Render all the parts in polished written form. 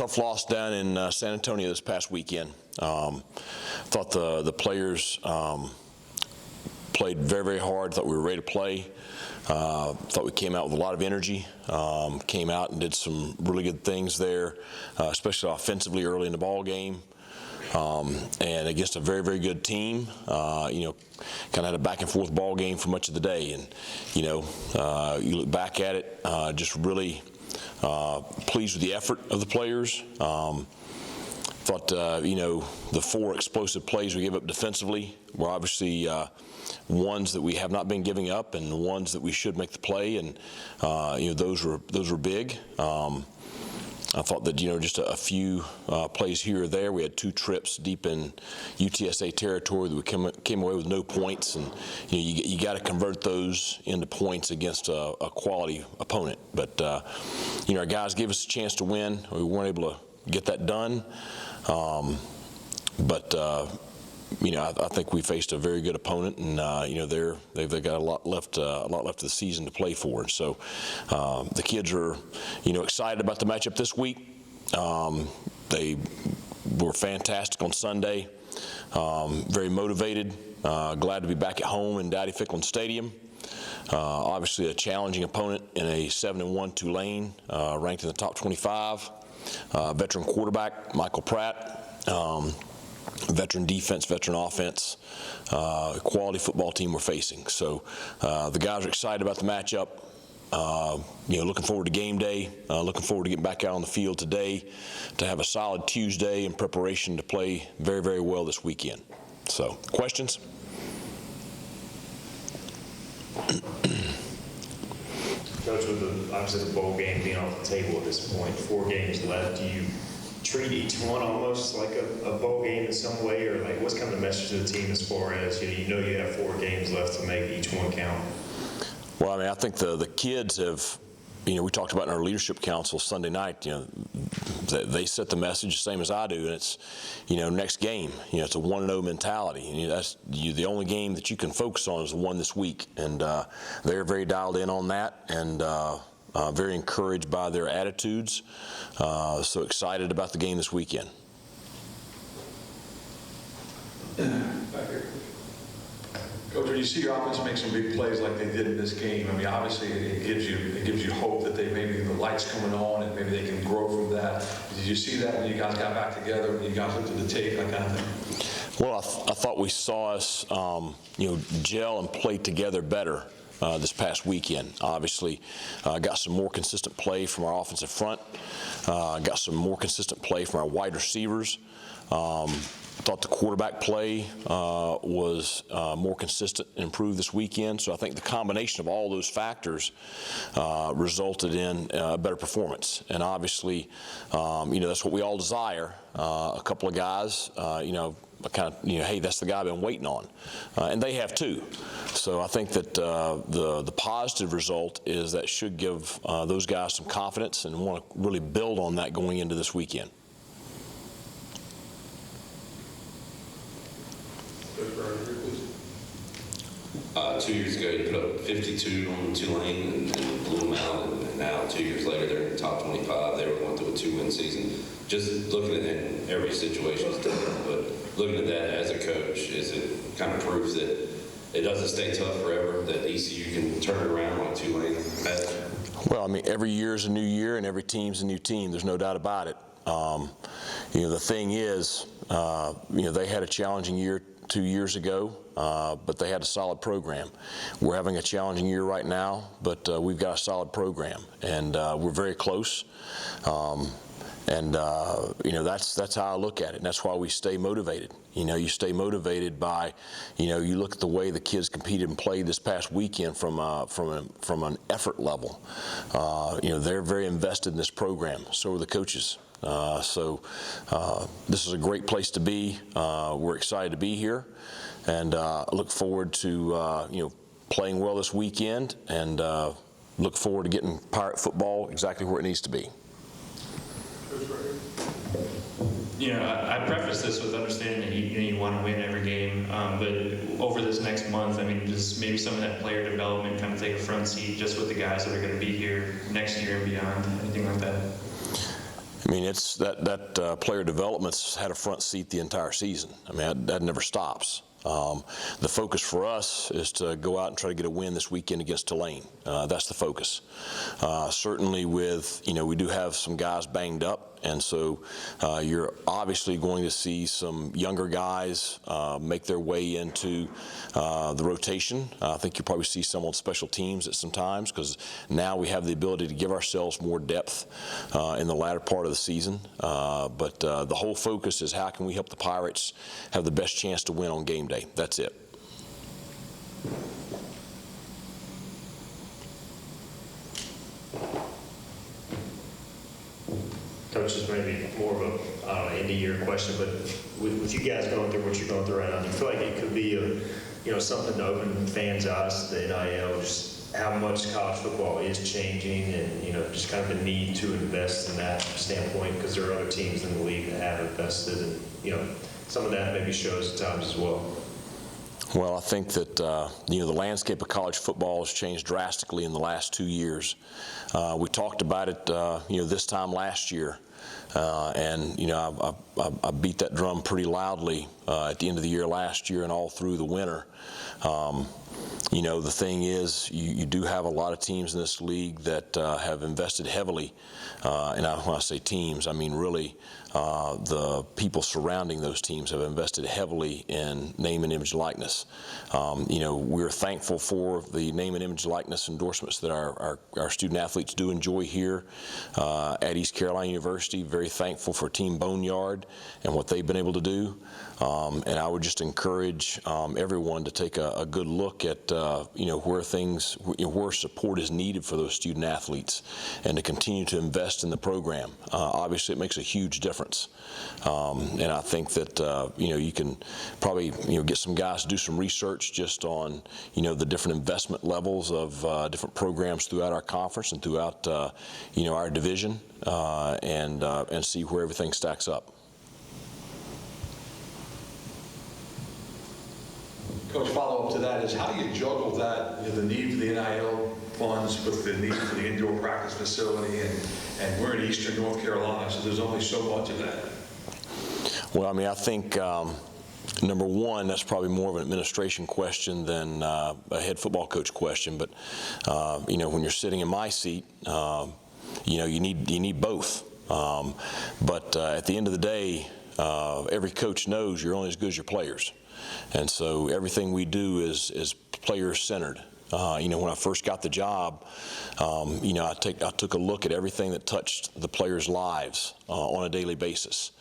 tough loss down in San Antonio this past weekend. Thought the players played very, very hard. Thought we were ready to play. Thought we came out with a lot of energy. Came out and did some really good things there, especially offensively early in the ball game. And against a very, very good team, kind of had a back and forth ball game for much of the day. And, you look back at it, just really pleased with the effort of the players. Thought, the 4 explosive plays we gave up defensively were obviously ones that we have not been giving up, and the ones that we should make the play, and those were big. I thought that just a few plays here or there. We had 2 trips deep in UTSA territory that we came away with no points, and you got to convert those into points against a quality opponent. But our guys gave us a chance to win. We weren't able to get that done, but I think we faced a very good opponent, and they've got a lot left of the season to play for. So the kids are excited about the matchup this week. They were fantastic on Sunday. Very motivated. Glad to be back at home in Dowdy Ficklin Stadium. Obviously a challenging opponent in a 7-1 Tulane, ranked in the top 25. Veteran quarterback Michael Pratt. Veteran defense, veteran offense, quality football team we're facing. So the guys are excited about the matchup. Looking forward to game day. Looking forward to getting back out on the field today to have a solid Tuesday in preparation to play very, very well this weekend. So, questions? Coach, with obviously the bowl game being off the table at this point, 4 games left, do you treat each one almost like a bowl game in some way, or like what's kind of the message to the team as far as you have 4 games left to make each one count? Well, I think the kids have, we talked about in our leadership council Sunday night. They set the message the same as I do, and it's next game. It's a 1-0 mentality, and that's the only game that you can focus on is the one this week, and they're very dialed in on that, and very encouraged by their attitudes. So excited about the game this weekend. Back here. Coach, when you see your offense make some big plays like they did in this game, obviously it gives you hope that maybe the light's coming on and maybe they can grow from that. Did you see that when you guys got back together, when you guys looked at the tape, that kind of thing? Well, I thought we saw us, gel and play together better this past weekend. Obviously, got some more consistent play from our offensive front. Got some more consistent play from our wide receivers. Thought the quarterback play was more consistent and improved this weekend. So I think the combination of all those factors resulted in a better performance. And obviously, that's what we all desire. A couple of guys, hey, that's the guy I've been waiting on. And they have too. So I think that the positive result is that should give those guys some confidence, and want to really build on that going into this weekend. 2 years ago, you put up 52 on Tulane and blew them out, and now 2 years later, they're in the top 25. They were going through a 2-win season. Just looking at it, in every situation is different, but looking at that as a coach, is it kind of proves that it doesn't stay tough forever, that ECU can turn it around like Tulane has? Well, every year is a new year, and every team's a new team. There's no doubt about it. The thing is, they had a challenging year 2 years ago, but they had a solid program. We're having a challenging year right now, but we've got a solid program, and we're very close. That's how I look at it, and that's why we stay motivated. You stay motivated by, you look at the way the kids competed and played this past weekend from an effort level. They're very invested in this program. So are the coaches. This is a great place to be. We're excited to be here, and look forward to playing well this weekend, and look forward to getting Pirate football exactly where it needs to be. I preface this with understanding that you want to win every game, but over this next month, does maybe some of that player development kind of take a front seat just with the guys that are going to be here next year and beyond, anything like that? I mean, it's that player development's had a front seat the entire season. I mean, that never stops. The focus for us is to go out and try to get a win this weekend against Tulane. That's the focus. Certainly with, we do have some guys banged up, and so you're obviously going to see some younger guys make their way into the rotation. I think you'll probably see some on special teams at some times, because now we have the ability to give ourselves more depth in the latter part of the season. But the whole focus is how can we help the Pirates have the best chance to win on game day. That's it. Coach, this may be more of a end-of-year question, but with you guys going through what you're going through right now, do you feel like it could be something to open fans' eyes to the NIL, just how much college football is changing, and just kind of the need to invest in that standpoint, because there are other teams in the league that have invested, and some of that maybe shows at times as well. Well, I think that the landscape of college football has changed drastically in the last 2 years. We talked about it this time last year, and I beat that drum pretty loudly at the end of the year last year and all through the winter. The thing is, you do have a lot of teams in this league that have invested heavily, and when I say teams, I mean really the people surrounding those teams have invested heavily in name and image likeness. We're thankful for the name and image likeness endorsements that our student athletes do enjoy here at East Carolina University. Very thankful for Team Boneyard and what they've been able to do. And I would just encourage everyone to take a good look at where support is needed for those student athletes, and to continue to invest in the program. Obviously, it makes a huge difference, and I think that you can probably get some guys to do some research just on the different investment levels of different programs throughout our conference and throughout our division, and see where everything stacks up. Coach, follow-up to that is, how do you juggle that, the need for the NIL funds with the need for the indoor practice facility, and we're in eastern North Carolina, so there's only so much of that? Well, I mean, I think number one, that's probably more of an administration question than a head football coach question. But when you're sitting in my seat, you need both. But at the end of the day, every coach knows you're only as good as your players. And so everything we do is player-centered. When I first got the job, I took a look at everything that touched the players' lives on a daily basis.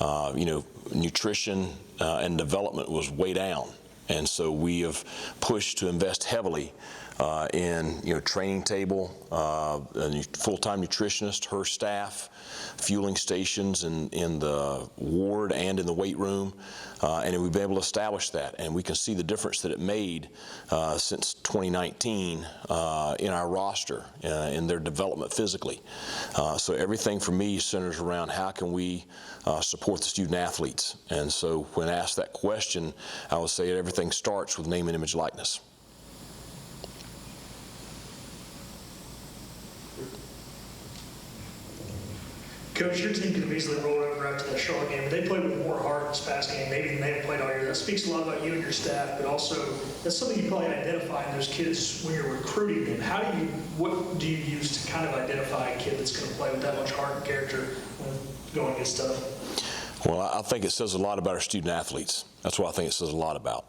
Nutrition and development was way down. And so we have pushed to invest heavily in training table, a full-time nutritionist, her staff, fueling stations in the ward and in the weight room, and we've been able to establish that, and we can see the difference that it made since 2019 in our roster, in their development physically. So everything for me centers around how can we support the student athletes. And so when asked that question, I would say everything starts with name and image likeness. Coach, your team could have easily rolled over after that Charlotte game, but they played with more heart this past game, maybe than they have played all year. That speaks a lot about you and your staff, but also that's something you probably identify in those kids when you're recruiting them. What do you use to kind of identify a kid that's going to play with that much heart and character going against stuff? Well, I think it says a lot about our student athletes. That's what I think it says a lot about.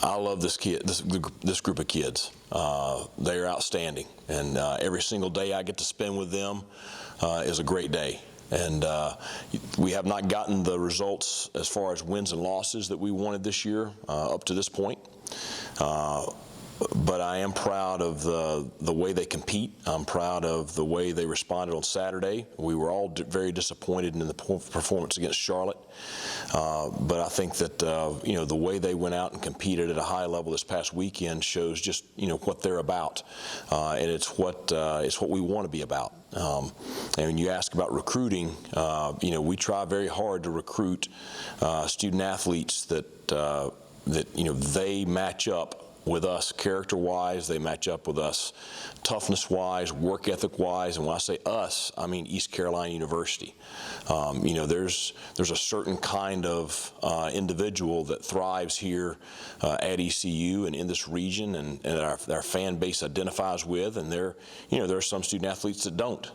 I love this group of kids. They are outstanding, and every single day I get to spend with them is a great day. And we have not gotten the results as far as wins and losses that we wanted this year up to this point. But I am proud of the way they compete. I'm proud of the way they responded on Saturday. We were all very disappointed in the performance against Charlotte. But I think that the way they went out and competed at a high level this past weekend shows just what they're about, and it's what we want to be about. And when you ask about recruiting, we try very hard to recruit student athletes that they match up with us character-wise. They match up with us toughness-wise, work ethic-wise. And when I say us, I mean East Carolina University. There's a certain kind of individual that thrives here at ECU and in this region, and our fan base identifies with. And there are some student athletes that don't.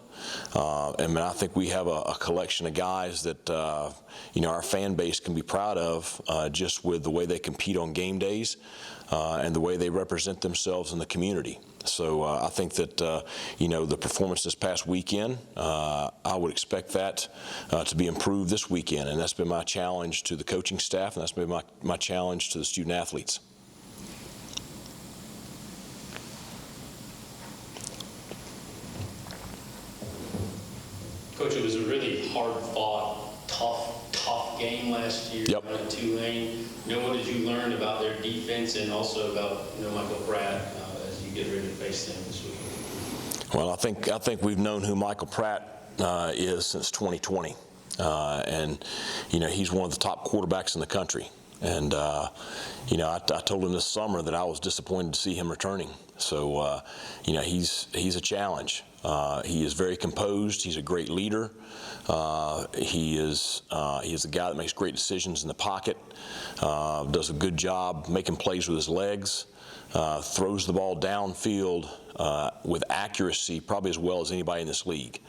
I think we have a collection of guys that our fan base can be proud of just with the way they compete on game days and the way they represent themselves in the community. So I think that the performance this past weekend, I would expect that to be improved this weekend, and that's been my challenge to the coaching staff, and that's been my challenge to the student athletes. Coach, it was a really hard-fought, tough game last year. Yep. At Tulane. What did you learn about their defense and also about Michael Pratt as you get ready to face them this week? Well, I think we've known who Michael Pratt is since 2020, and he's one of the top quarterbacks in the country. And I told him this summer that I was disappointed to see him returning. So he's a challenge. He is very composed. He's a great leader. He is a guy that makes great decisions in the pocket. Does a good job making plays with his legs. Throws the ball downfield with accuracy, probably as well as anybody in this league.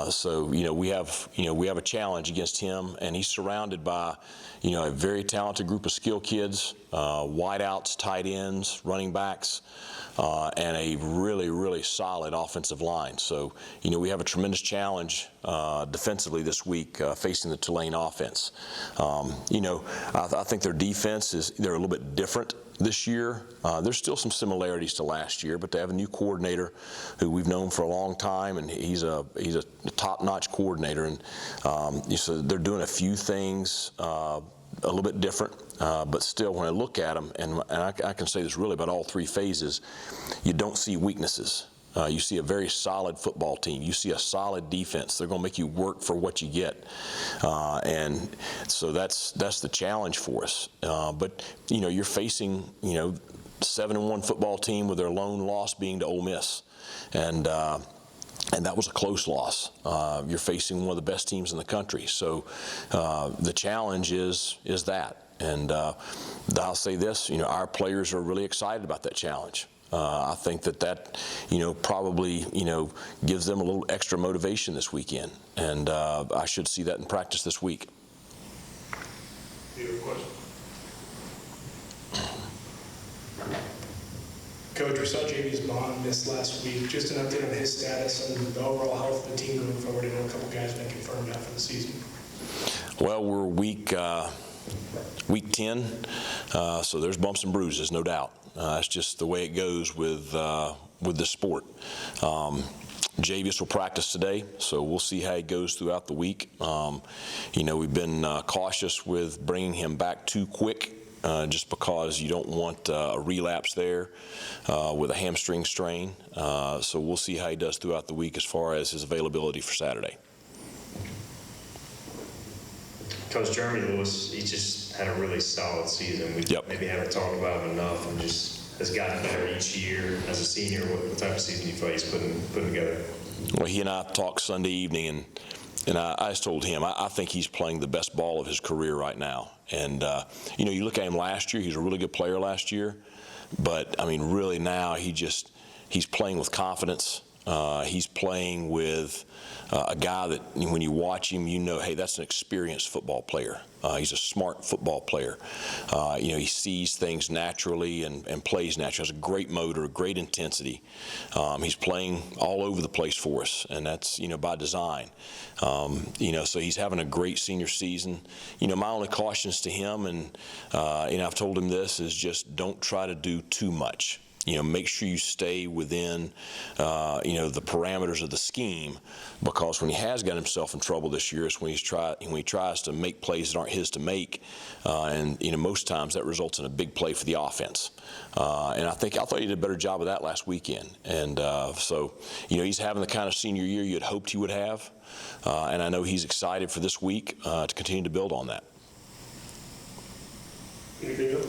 So we have a challenge against him, and he's surrounded by a very talented group of skill kids, wideouts, tight ends, running backs, and a really, really solid offensive line. So we have a tremendous challenge defensively this week facing the Tulane offense. I think their defense they're a little bit different this year. There's still some similarities to last year, but they have a new coordinator who we've known for a long time, and he's a top-notch coordinator. And so they're doing a few things a little bit different, but still, when I look at them, and I can say this really about all three phases, you don't see weaknesses. You see a very solid football team. You see a solid defense. They're going to make you work for what you get, and so that's the challenge for us. But you're facing 7-1 football team with their lone loss being to Ole Miss, and that was a close loss. You're facing one of the best teams in the country. So the challenge is that, and I'll say this: our players are really excited about that challenge. I think that probably gives them a little extra motivation this weekend, and I should see that in practice this week. Do you have a question? Coach, we saw JV's Bond this last week. Just an update on his status and the overall health of the team going forward. I know a couple guys have been confirmed out for the season. Well, we're week 10, so there's bumps and bruises, no doubt. It's just the way it goes with this sport. Javius will practice today, so we'll see how he goes throughout the week. We've been cautious with bringing him back too quick, just because you don't want a relapse there with a hamstring strain. So we'll see how he does throughout the week as far as his availability for Saturday. Coach Jeremy Lewis, he just had a really solid season. We maybe haven't talked about him enough, and just has gotten better each year as a senior. What type of season you feel he's putting together? Well, he and I talked Sunday evening, and I just told him I think he's playing the best ball of his career right now. And you look at him last year; he's a really good player last year, but I mean, really now he's playing with confidence. He's playing with a guy that when you watch him, hey, that's an experienced football player. He's a smart football player. He sees things naturally and plays naturally. Has a great motor, great intensity. He's playing all over the place for us, and that's by design. So he's having a great senior season. My only cautions to him, and I've told him this, is just don't try to do too much. Make sure you stay within, the parameters of the scheme, because when he has got himself in trouble this year is when he tries to make plays that aren't his to make, and most times that results in a big play for the offense. And I thought he did a better job of that last weekend. And so he's having the kind of senior year you had hoped he would have, and I know he's excited for this week to continue to build on that. Anything else?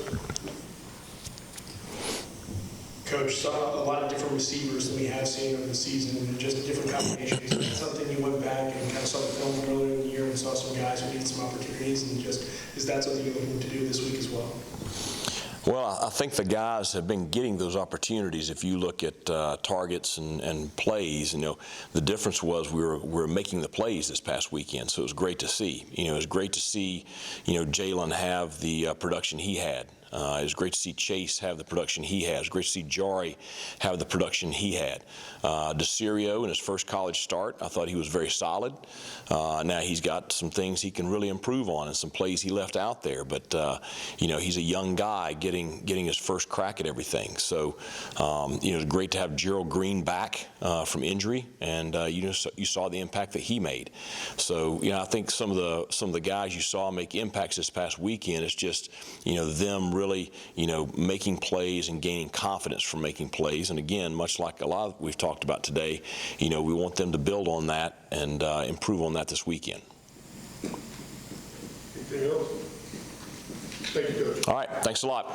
Coach, saw a lot of different receivers than we have seen over the season, and just different combinations. Is that something you went back and kind of saw the film earlier in the year and saw some guys who needed some opportunities, and just, is that something you're looking to do this week as well? Well, I think the guys have been getting those opportunities. If you look at targets and plays, the difference was we were making the plays this past weekend, so it was great to see. It was great to see, Jalen have the production he had. It was great to see Chase have the production he has. Great to see Jari have the production he had. DeCirio in his first college start, I thought he was very solid. Now he's got some things he can really improve on and some plays he left out there. But he's a young guy getting his first crack at everything. So it's great to have Gerald Green back from injury, and you saw the impact that he made. So I think some of the guys you saw make impacts this past weekend. It's just them really making plays and gaining confidence from making plays. And again, much like a lot we've talked about today, we want them to build on that and improve on that this weekend. Anything else? Thank you, Coach. All right, thanks a lot.